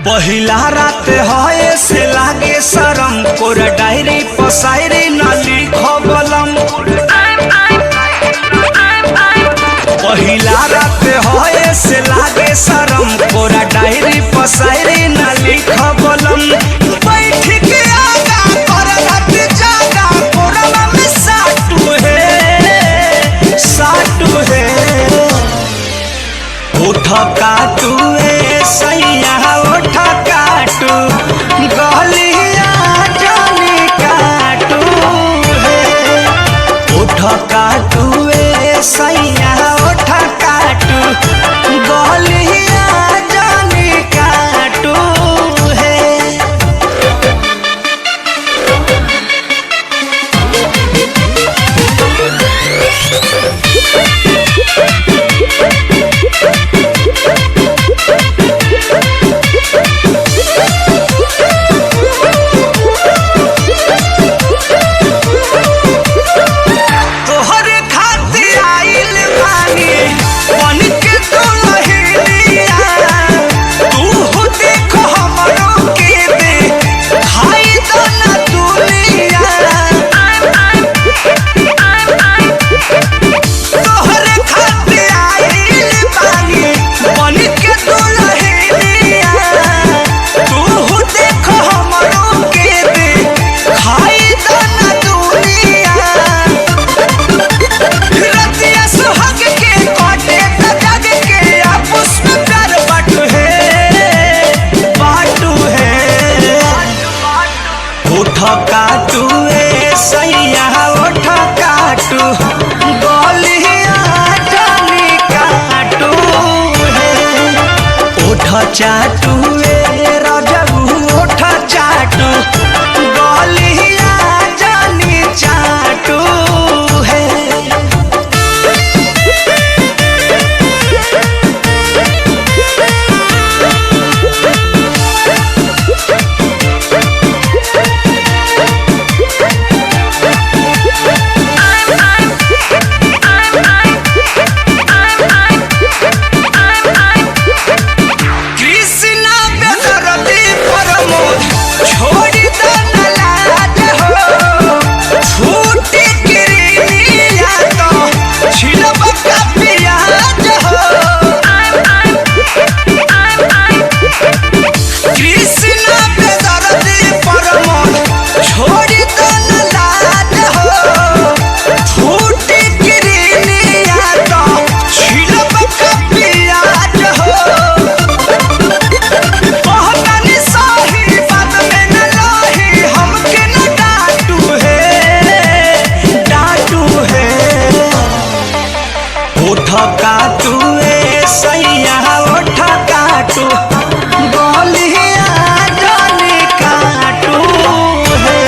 पहिला रात है से लागे शरम कोर डायरी पसायरी न लिखबलम। पहिला रात है से लागे शरम कोर डायरी पसायरी न लिखबलम। बैठ के आगा कर रात जागा कोरवा में साटू है उठ काटू सैया उठ काटू गलिया जानी काटू है उठ काटू सैया उठ काटू गलिया जानी काटू है। उठ काटू सैया उठ काटू गलिया जानी काटू है उठ चाटू रजबू उठ चाटू गलिया जानी चाटू है। उठ काटू सैया उठ काटू गलिया जानी काटू है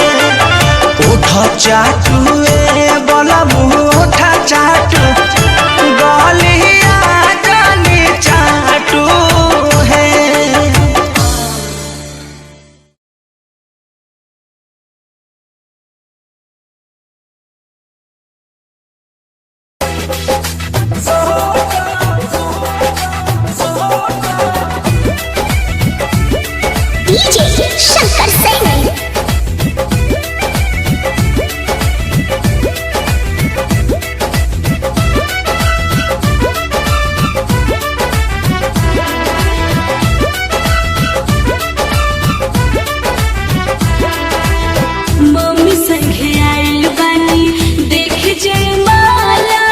उठ चाटू बलबू उठ चाटू गलिया जानी चाटू है। शंकर सिंह मम्मी संगे आइल बानी देख जय माला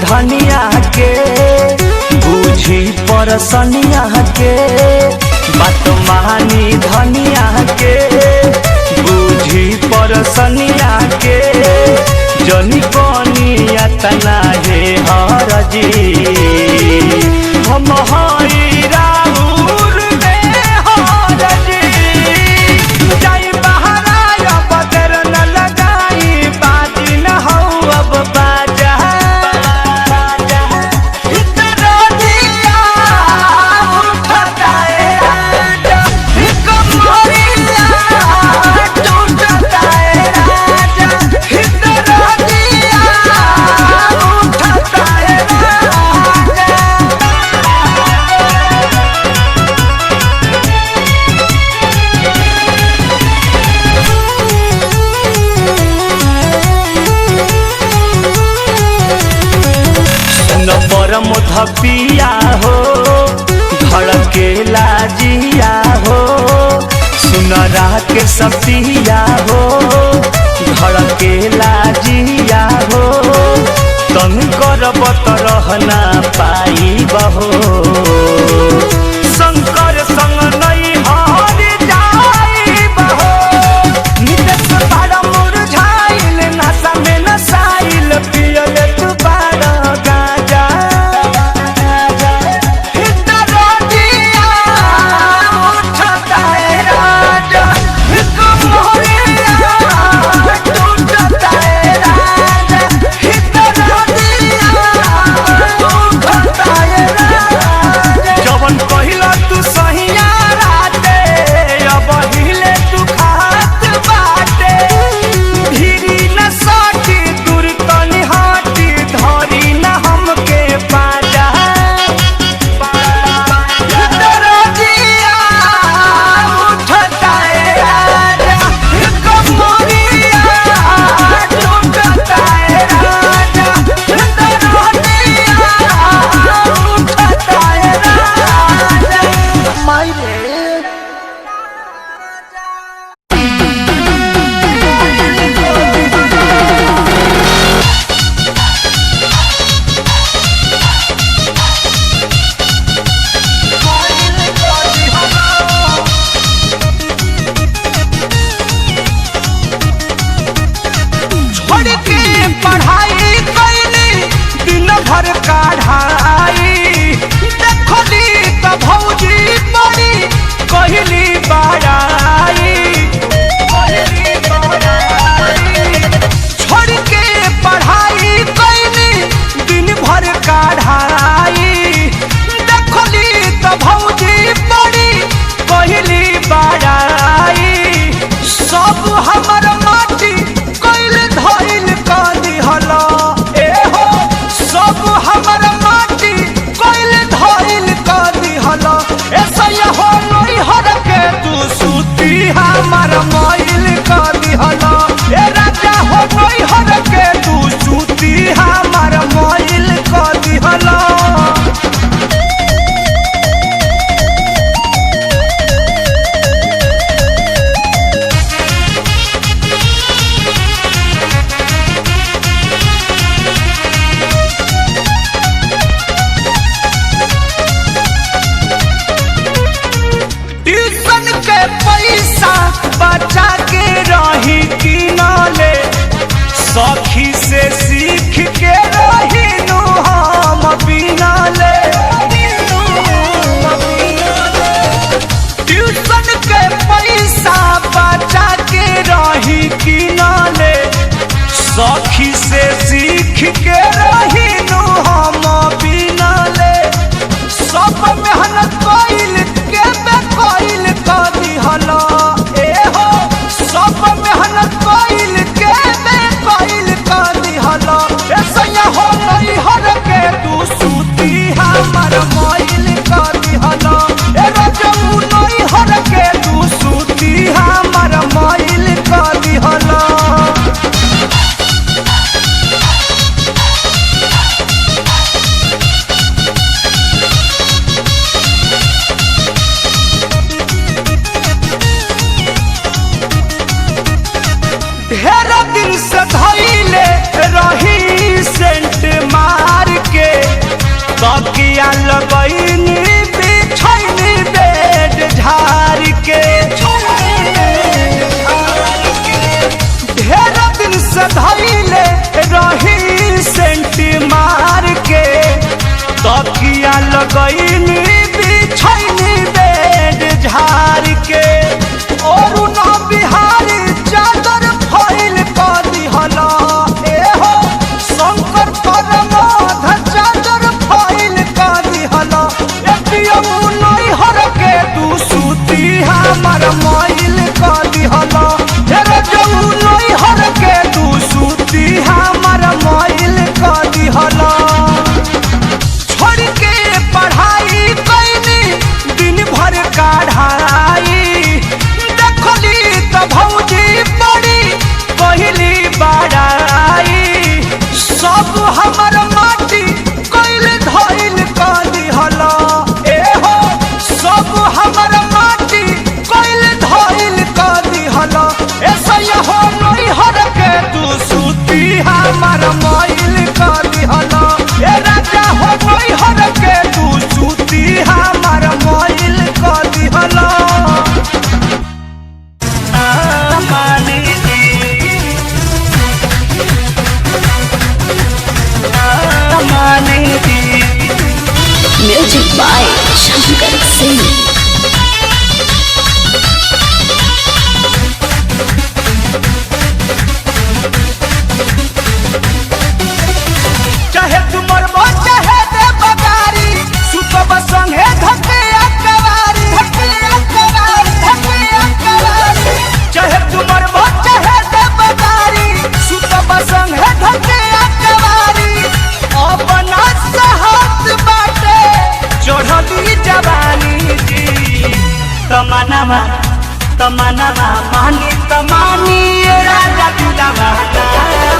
धनिया के बूझी परसनिया के बात मानी धनिया के बूझी परसनिया के जनी कनिया तना हे हरजी हम हई राउर में हरजी जाई बहराया बदर न लगाई बाजी न हो अब बाजा इतना दिया उठता है राजा कमरिया टूटता है राजा इतना दिया उठता है राजा। परम धपिया हो धड़के लाजिया हो सुनरा के सपिया हो धड़के लाजिया हो तन करबत रहना पाई बहो शंकर संग नहीं हर जाई बहो नितेश बाड़ा मुरझाइल नशा में नसाइल पियल तू बाड़ा गाजा इतना दिया उठता है राजा कमरिया टूटता है राजा इतना दिया उठता है राजा जवन कहिला तू सहिया राते अब हिले तू खात बाटे धीरी न साटी दूर तनी हाटी धरी न हमके पाजा इतना दिया उठता है राजा कमरिया टूटता है राजा इतना दिया उठता है राजा मायरे छोड़ के पढ़ाई कैली दिन भर काढ़ाई देखली त भौजी बड़ी कहली बड़ाई छोड़ के पढ़ाई कैली दिन भर काढ़ाई देखली त भौजी बड़ी कहली बड़ाई सब हमर माटी कैल धइल क दिहल ए हो सब हमर माटी कैल धइल क दिहल ऐसा हो नई हर के तू सूती हमर मइल क दिहल ए राजा हो नई हर के तू सूती हमर मइल क दिहल ट्यूशन के पैसा बचा के रही कि न ले सखी से सीख के रही नु हम बिना ले ट्यूशन के पैसा बचा के रही कि न ले सखी से सीख के रही नु हम बिना ले सब मेहनत कइल के बेकइल क दिहल ए हो सब मेहनत कइल के बेकइल क गईनी बिछैनी बेड झाड़ के और न बिहारी चादर फैल कर दिहला ए हो शंकर परमोध चादर फैल कर दिहला एटीएम नहीं हर के तू सूती हमर माइल कर दिहला तेरे जऊ नहीं हर के तू सूती हमर माइल कर दिहला छोड़ के पढ़ाई कैनी दिन भर काढ़ाई देखली तो भौजी बड़ी पहली बड़ाई सब हमर माटी कैल धैल कर दिहला ए हो सब हमर माटी कैल धैल कर दिहला ऐसा हो नहीं हर के तू सूती हमर माइल कर दिहला ए राजा हो नहीं हर के तू सूती हमर माइल कर दिहला म्यूजिक बाय शंकर सिंह। चाहे तुमर चाहे दे बगारी सुतब संगे धके अकवारी चाहे तुमर चाहे दे बगारी सुतब संगे धके अकवारी अपना साहस बाटे चढ़ली जवानी जी तमन्ना मानी तमानी राजा दिलवा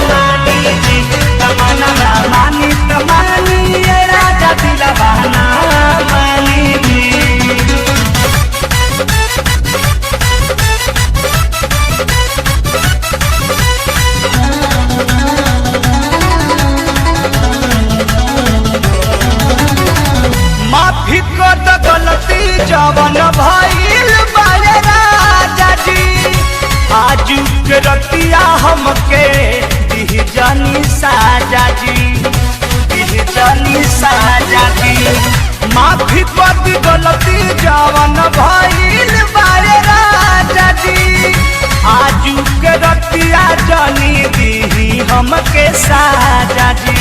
मानी जी तमन्ना मानी तमानी राजा दिलवा मानी जी माफी कर द गलती जवन भइल बारे राजा जी आज के रतिया हमके दिह जानी साजा जी दिह जानी साजा जी माफी कर द गलती जवन भइल बारे राजा जी आज के रतिया जानी दिह हमके साजा जी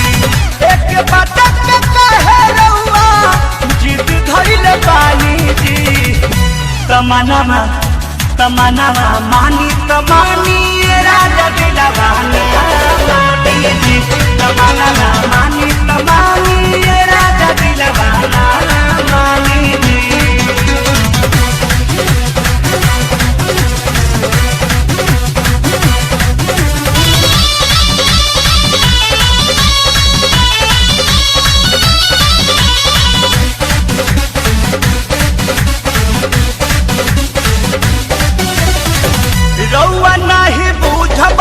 एक बात के कहे रहुआ जिद धइल बानी जी तमन्ना मानी तमानी राजा दिलवा मानी जी तमन्ना मानी तमानी राजा दिलवा मानी जी रउआ नहीं बूझब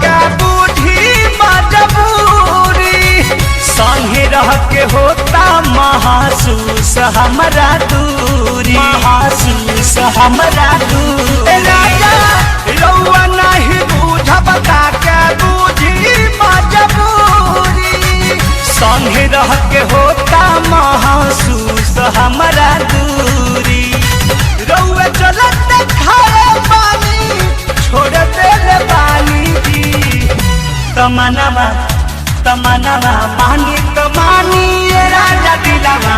के बूढ़ी मजबूरी संगे रह के होता महसूस हमरा दूरी महसूस हमरा दूरी राजा रउआ नहीं बूझब के बूढ़ी मजबूरी संगे रह के होता महसूस हमरा दूरी रउआ चलत खाए पानी छोड़ दे बानी जी तमन्ना मानी तमानी राजा दिलवा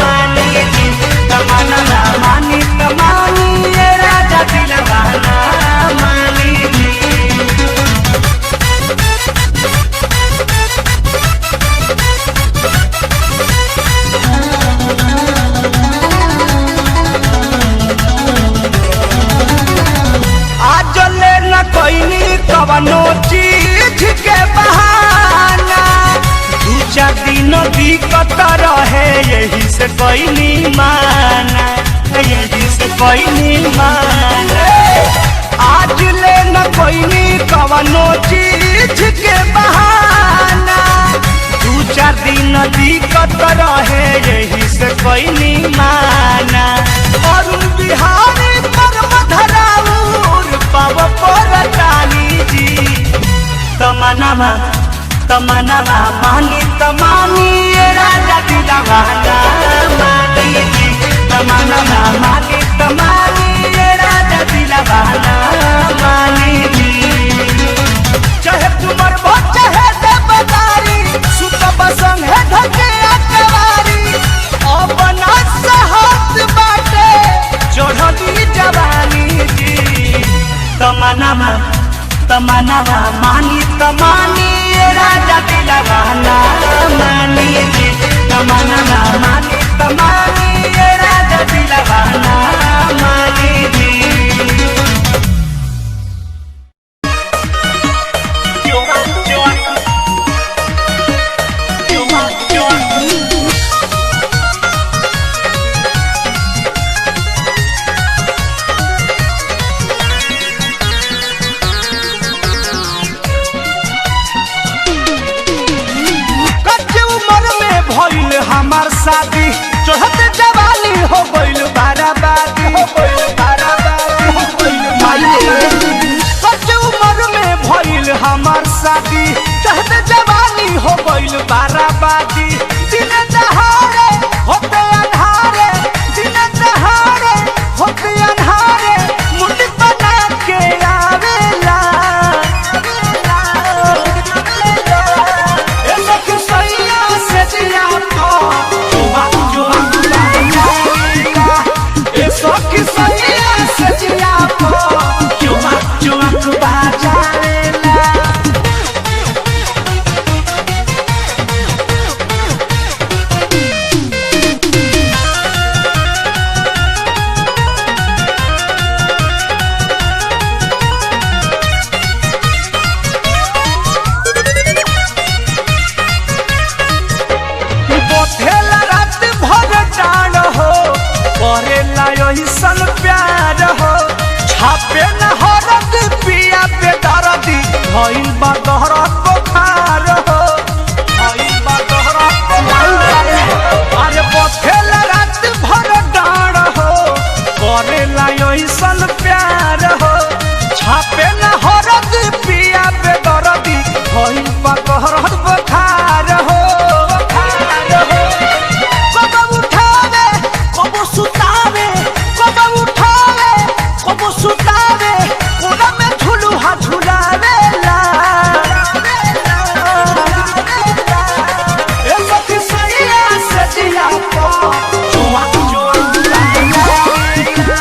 मानी जी तमन्ना मानी तमानी राजा दिलवा मानी जी आज ले न कोई कवनो चीज के बहाना दू चार दिन दिक्कत रहे यही से कोई माना यही से कोई माना आज ले न कोई कवनो चीज के बहाना दू चार दिन दिक्कत रहे यही से कोई माना अरुण बिहारी परम धराउर पाव परतानी जी तमन्ना मानी तमानी राजा दिलवा तमन्ना मानी तमानी ये राजा दिलवा ना मानी जी। चाहे तुमर बच्चा है देवदारी सुतब संग है धके अकवारी अपना सहत बाटे चढ़ली जवानी जी। तमन्ना मानी तमानी ये राजा दिलवा ना मानी जी। तमन्ना मानी तमानी ये राजा दिलवा ना मानी जी। हमार शादी चढ़त जवानी हो गइल बाराबादी हो गइल बाराबादी हो गइल सच उम्र में भइल हमार शादी चढ़त जवानी हो गइल बाराबादी। दिन दहाड़े होते अन्हारे दिन दहाड़े होते अन्हारे मुंडी बना के आवेला ए सखी सैया से जिया सखी सैया सजिया को चुमक बाजारेला। बोथेला रात भर डांड हो करेला सन प्यार हो छापे न हरद पिया पे दर्दी भइल बा गहरा बुखार हो भइल बा गहरा बुखार। अरे बोथेला रात भर डांड हो करेला सन प्यार हो छापे न हरद पिया पे दर्दी भइल बा गहरा बुखार हो। सुतावे कोना में झुलुहा झुलावेला ए सखी सैया सजिया को चुमक बाजारेला।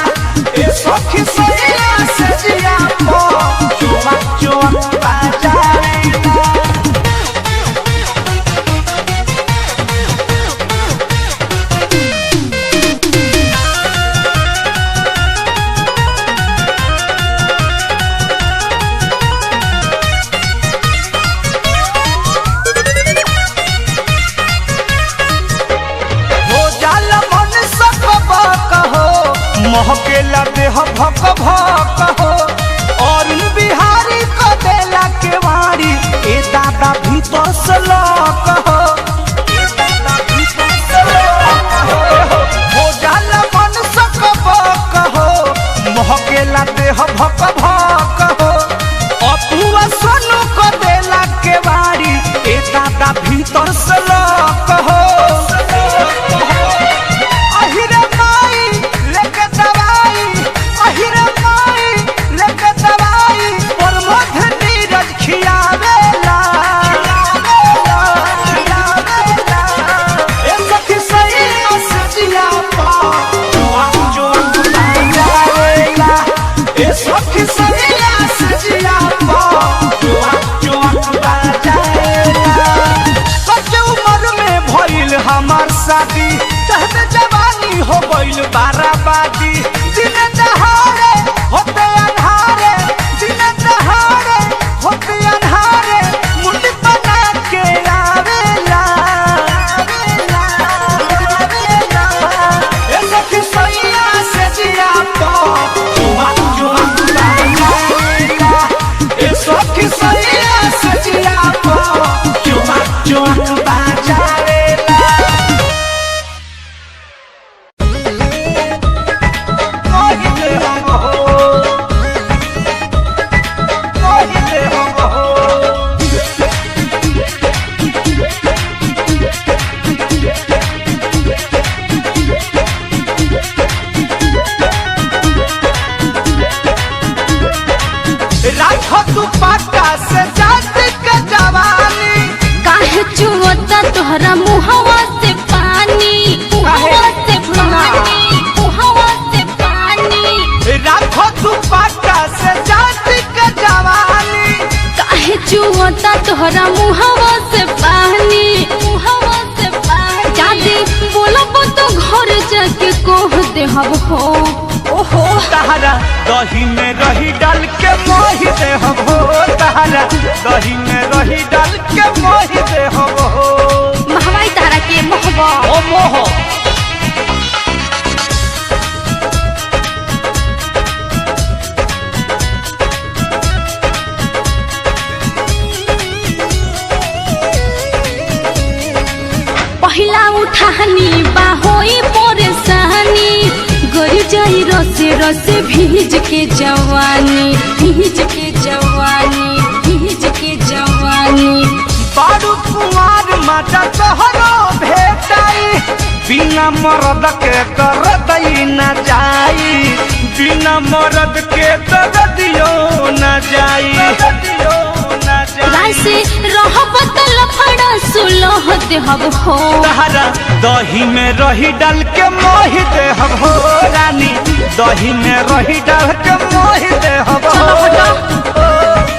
ए सखी सैया सजिया को चुमक बाजारेला। महकेला देह भक भक हो और बिहारी को देला के वारी ए दादा भीतर से लक हो ए दादा भीतर से लक हो जाला मन सक बक हो महकेला देह भक भक हो अपुआ सोनू को देला के वारी ए दादा भीतर से लक हो। हमार शादी चढ़ते जवानी हो गइल बाराबादी। दिन दहाड़े होते अन्हारे दिन दहाड़े होते अन्हारे मुंडी बना के आवेला ए सखी सैया से जिया को चुमक बाजारेला। ए सखी सैया से जिया को चुमक बाजारेला। तोहरा मुहावा से पानी जादे बोलब तो घर जाके कह दे हम हो ओहो तहरा दही में रही डाल के मोहि दे हम हो तहरा दही में रही डाल के मोहि दे हम हो महवाई तारा के मोहबा ओ मोह पहिला उठानी बाहोई परेशानी गरी जाई रसे रसे भीज के जवानी बारू कुमार माता तोहरो भेटाई बिना मरद के दर्द न जाई बिना मरद के दर्दियो न जाई राय से रहब त लफड़ा सुलह देहब हो तहरा दही में रही डाल के मोहि दे हम हो रानी दही में रही डाल के मोहि दे हम चलो हो हटो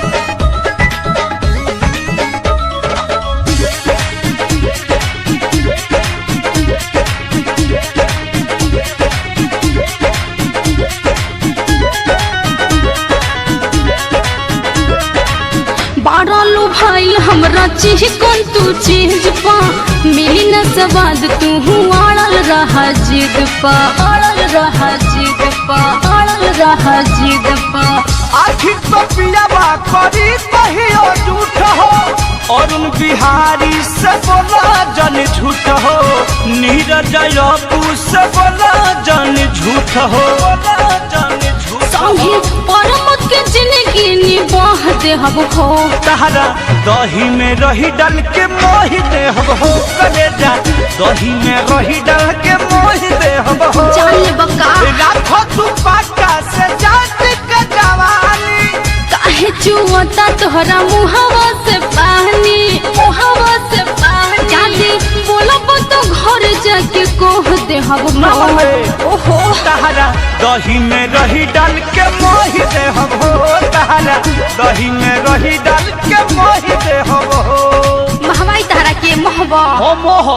बारलू भाई हमरा चिकन तू चीज पा मिली न स्वाद तू अड़ल रहा जिद पा आखिर तो पियावा करी कहियो झूठ हो अरुण बिहारी से बोला जन झूठ हो नीरज अपू से बोला जन झूठ हो संगे परमत के जिंदगी निबाह देहब हो तहरा दही में रही डाल के मोहि दे हम हो कलेजा दही में रही डाल के मोहि दे हम हो जाने बका राखो तू पाका से जात के जवानी काहे चुवता तोहरा मुहावा से पानी जादे बोलब तो घर जाके कह देहब ओहो तहरा दही में रही डाल के मोहि दे हम हो तहरा दही में रही डाल के मोहि दे हम हो महवाई तारा के मोहबा ओ मोह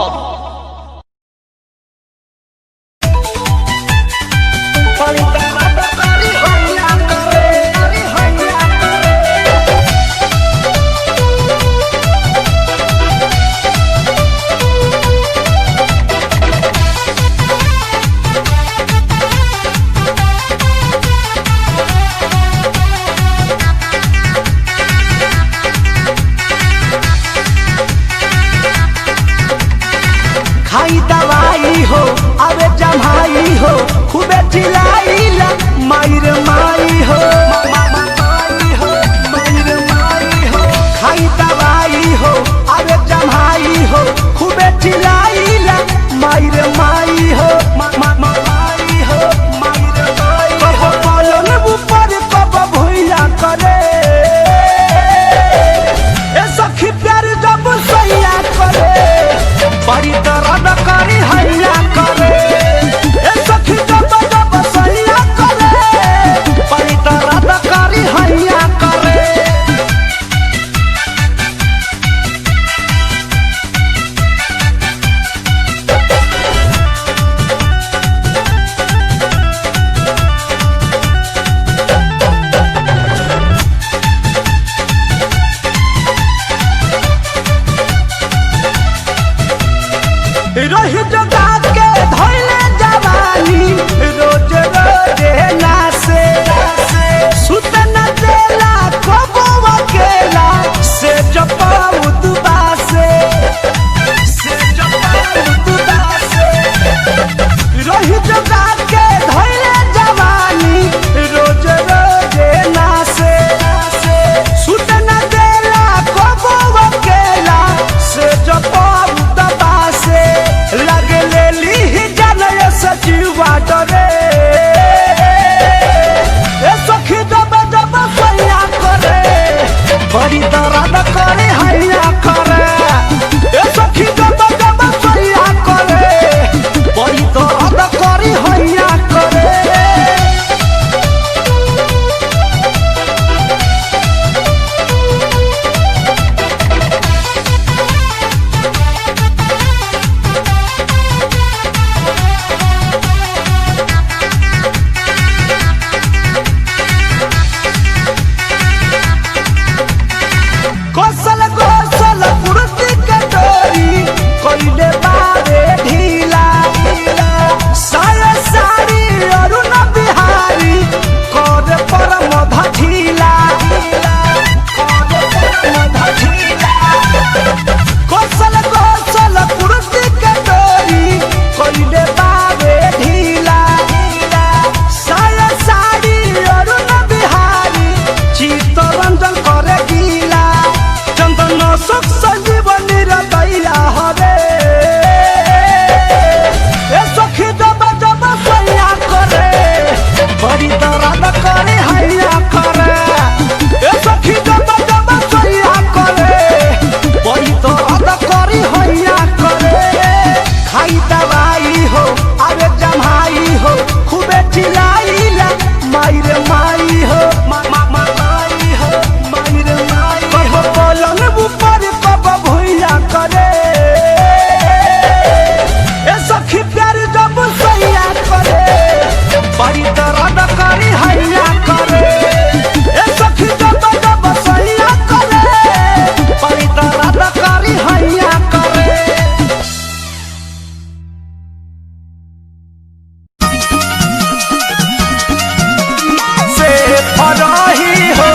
फरही हो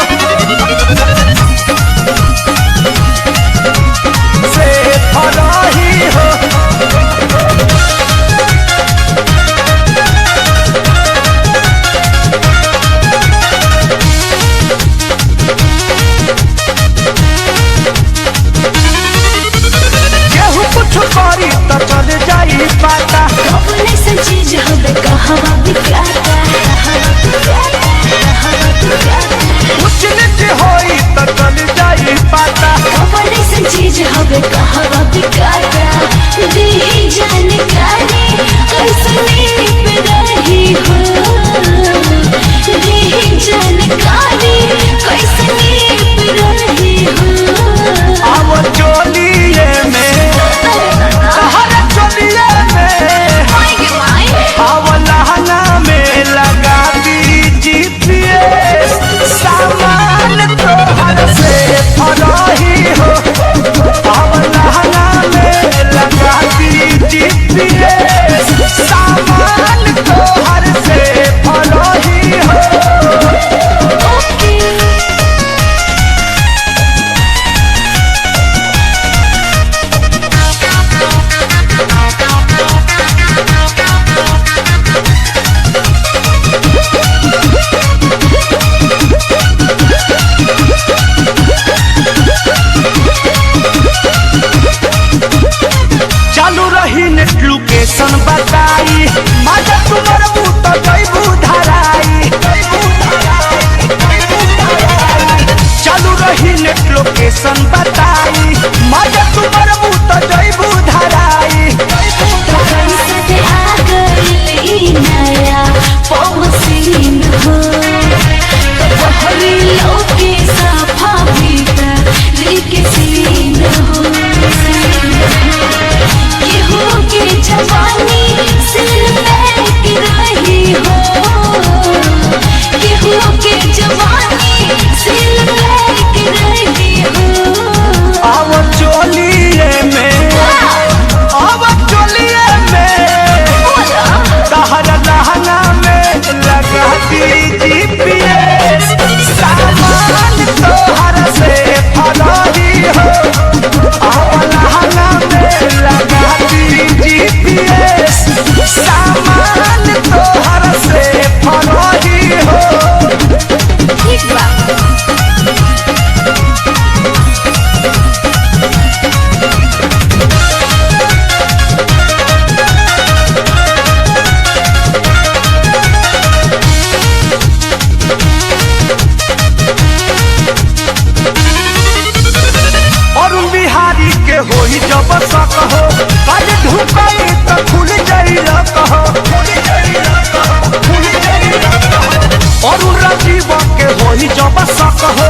से फरही हो केहू कुछ करी तो चल जाई पाता अपने से चीज हवे कहवा बिकाता कुछ नीच होई तो चल जाई पाता अपने से चीज हवे कहवा बिकाता दी जानकारी कैसने पे रही हो दी जानकारी कैसने पे रही हो अब चोलिए में हर चोलिए में अब लहंगा में लगा दी जीपीएस सामान तो हर से फरही हो अब लहंगा में लगा दी जीपीएस सामान तो हर से फरही हो चालू रही नेट लोकेशन बताई मजा तुम्हार बूत जइबू धराई चालू रही नेट लोकेशन बताई मजा तुम्हार बूत जइबू धराई से आ गई नया पौसीन हो बहरी लोके साफा भीतर लेके सीन हो केहू के जवानी सिर बैठ रही हो केहू के जवानी सिर बैठ रही हो अब चोलिए में अब चोलिए में तहर लहंगा में लगा दी जीपीएस सामान तो हर से फरही हो अब लहंगा में लगा दी जीपीएस सामान तो हर से फरही हो ठीक बा अरुण बिहारी के होई जब सक हो कल ढुकाई तो खुल जाई कहो अरुण राजीव के होई जब सक हो